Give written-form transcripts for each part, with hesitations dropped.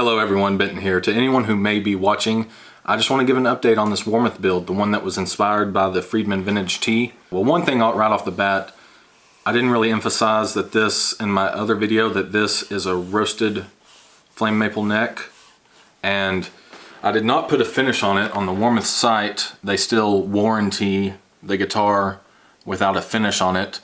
Hello everyone, Benton here. To anyone who may be watching, I just want to give an update on this Warmoth build, the one that was inspired by the Friedman Vintage T. Well, one thing right off the bat, I didn't really emphasize that this in my other video, that this is a roasted flame maple neck, and I did not put a finish on it. On the Warmoth site, they still warranty the guitar without a finish on it.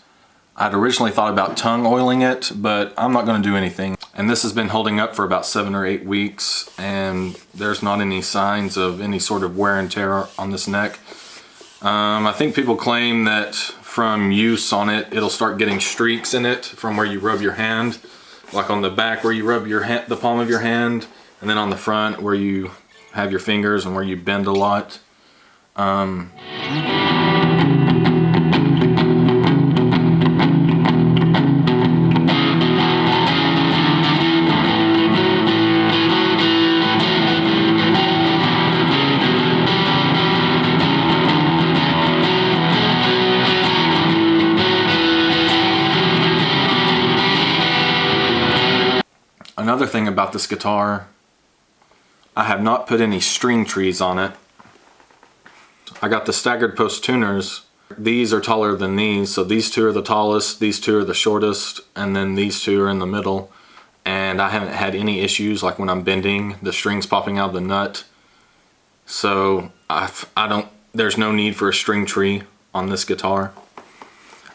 I'd originally thought about tongue oiling it, but I'm not going to do anything. And this has been holding up for about 7 or 8 weeks, and there's not any signs of any sort of wear and tear on this neck. I think people claim that from use on it, it'll start getting streaks in it from where you rub your hand, like on the back where you rub your hand, the palm of your hand, and then on the front where you have your fingers and where you bend a lot. Another thing about this guitar, I have not put any string trees on it. I got the staggered post tuners. These are taller than these, so these two are the tallest, these two are the shortest, and then these two are in the middle. And I haven't had any issues, like when I'm bending, the strings popping out of the nut. So there's no need for a string tree on this guitar.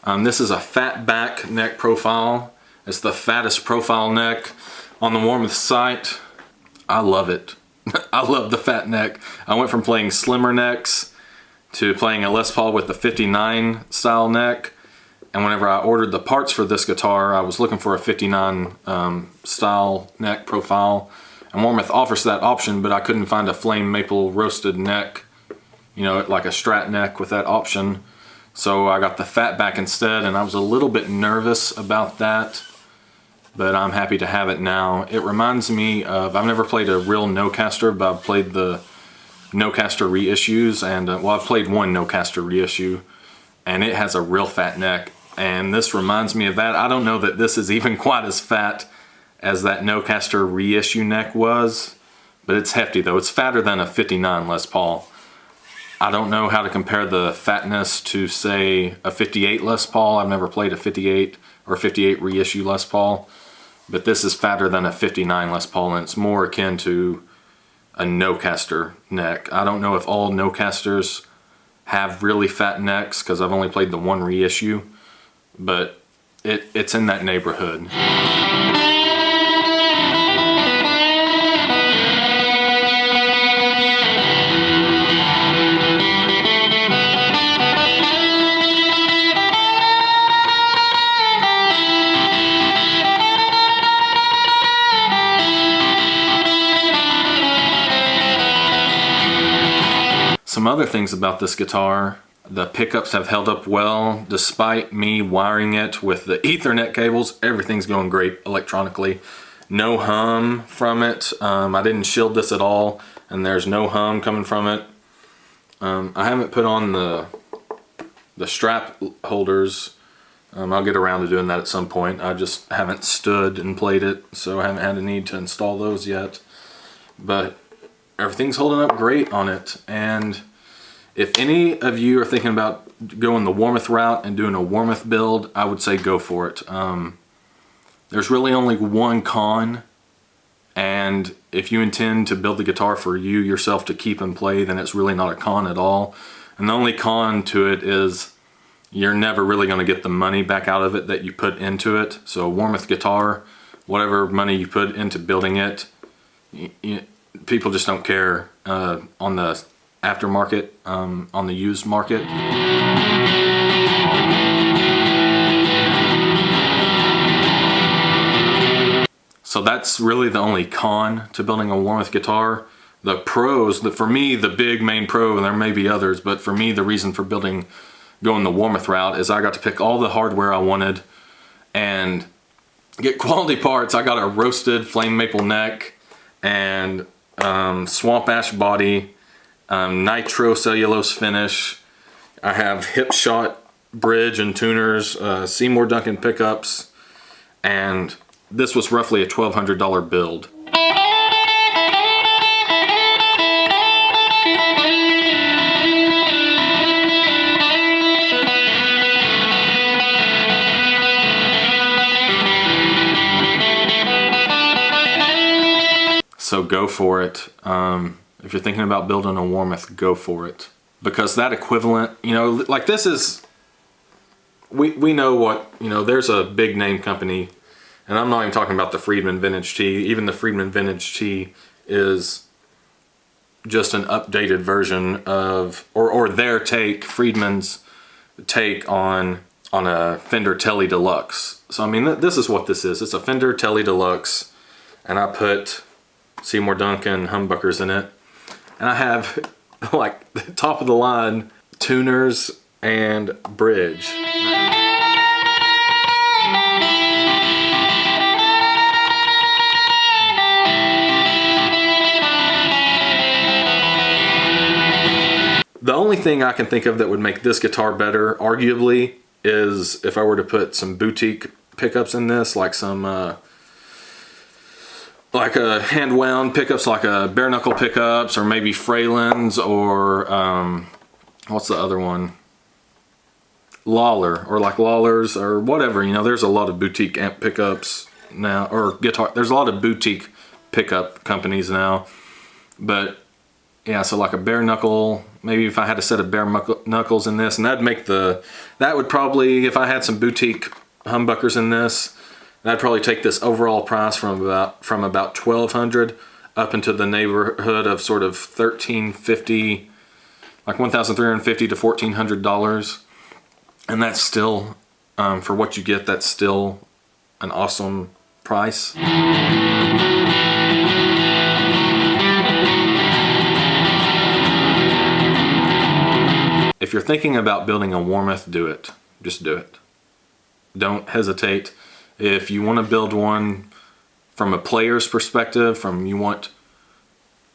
This is a Fatback neck profile. It's the fattest profile neck on the Warmoth site. I love it. I love the fat neck. I went from playing slimmer necks to playing a Les Paul with the 59 style neck. And whenever I ordered the parts for this guitar, I was looking for a 59 style neck profile. And Warmoth offers that option, but I couldn't find a flame maple roasted neck, you know, like a Strat neck with that option. So I got the Fatback instead, and I was a little bit nervous about that, but I'm happy to have it now. It reminds me of, I've never played a real no-caster, but I've played the no-caster reissues, and well, I've played one no-caster reissue, and it has a real fat neck, and this reminds me of that. I don't know that this is even quite as fat as that no-caster reissue neck was, but it's hefty though. It's fatter than a 59 Les Paul. I don't know how to compare the fatness to, say, a 58 Les Paul. I've never played a 58 or 58 reissue Les Paul. But this is fatter than a 59 Les Paul, and it's more akin to a no-caster neck. I don't know if all no-casters have really fat necks, because I've only played the one reissue, but it's in that neighborhood. Some other things about this guitar, the pickups have held up well despite me wiring it with the Ethernet cables. Everything's going great electronically. No hum from it. I didn't shield this at all, and there's no hum coming from it. I haven't put on the strap holders. I'll get around to doing that at some point. I just haven't stood and played it, so I haven't had a need to install those yet. But everything's holding up great on it, and if any of you are thinking about going the Warmoth route and doing a Warmoth build, I would say go for it. There's really only one con, and if you intend to build the guitar for you yourself to keep and play, then it's really not a con at all. And the only con to it is you're never really going to get the money back out of it that you put into it. So a Warmoth guitar, whatever money you put into building it, people just don't care on the aftermarket, on the used market. So that's really the only con to building a Warmoth guitar. The pros, for me, the big main pro, and there may be others, but for me the reason for going the Warmoth route is I got to pick all the hardware I wanted and get quality parts. I got a roasted flame maple neck and swamp ash body, Nitro cellulose finish. I have Hipshot bridge and tuners, Seymour Duncan pickups, and this was roughly a $1,200 build. So go for it. If you're thinking about building a Warmoth, go for it. Because that equivalent, you know, like this is, we know what, you know, there's a big name company, and I'm not even talking about the Friedman Vintage Tee. Even the Friedman Vintage Tee is just an updated version of, or their take, Friedman's take on a Fender Tele Deluxe. So I mean, this is what this is. It's a Fender Tele Deluxe, and I put Seymour Duncan humbuckers in it, and I have like the top of the line tuners and bridge. The only thing I can think of that would make this guitar better, arguably, is if I were to put some boutique pickups in this, like some, like a hand-wound pickups, like a bare knuckle pickups, or maybe Freylands, or what's the other one? Lawler, or like Lawlers, or whatever. You know, there's a lot of boutique amp pickups now, or guitar. There's a lot of boutique pickup companies now, but yeah, so like a bare knuckle, maybe if I had a set of bare knuckles in this, and that'd make that would probably, if I had some boutique humbuckers in this, that'd probably take this overall price from about $1,200 up into the neighborhood of sort of $1,350, like $1,350 to $1,400, and that's still, for what you get, that's still an awesome price. If you're thinking about building a Warmoth, do it. Just do it. Don't hesitate. If you want to build one from a player's perspective,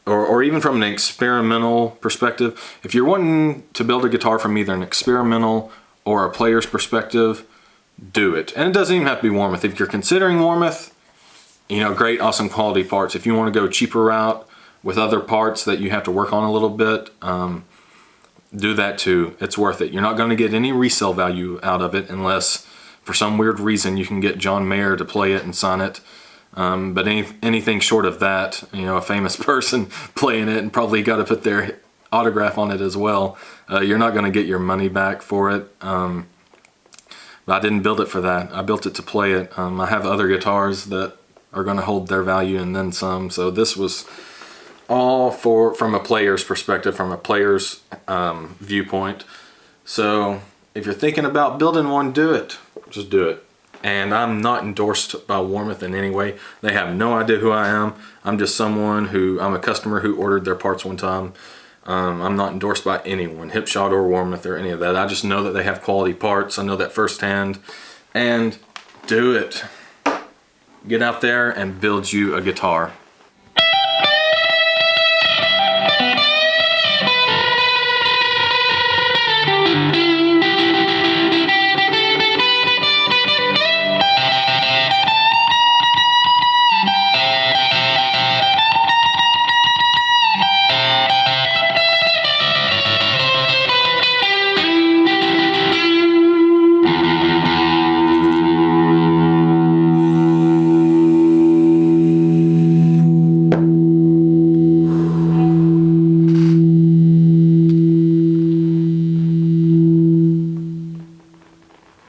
or even from an experimental perspective, if you're wanting to build a guitar from either an experimental or a player's perspective, do it. And it doesn't even have to be Warmoth. If you're considering Warmoth, you know, great, awesome quality parts. If you want to go cheaper route with other parts that you have to work on a little bit, do that too. It's worth it. You're not going to get any resale value out of it unless for some weird reason you can get John Mayer to play it and sign it. But anything short of that, you know, a famous person playing it and probably got to put their autograph on it as well, you're not going to get your money back for it. But I didn't build it for that. I built it to play it. I have other guitars that are going to hold their value and then some. So this was all from a player's perspective, from a player's viewpoint. So if you're thinking about building one, do it. Just do it. And I'm not endorsed by Warmoth in any way. They have no idea who I am. I'm just I'm a customer who ordered their parts one time. I'm not endorsed by anyone, Hipshot or Warmoth or any of that. I just know that they have quality parts. I know that firsthand. And do it. Get out there and build you a guitar.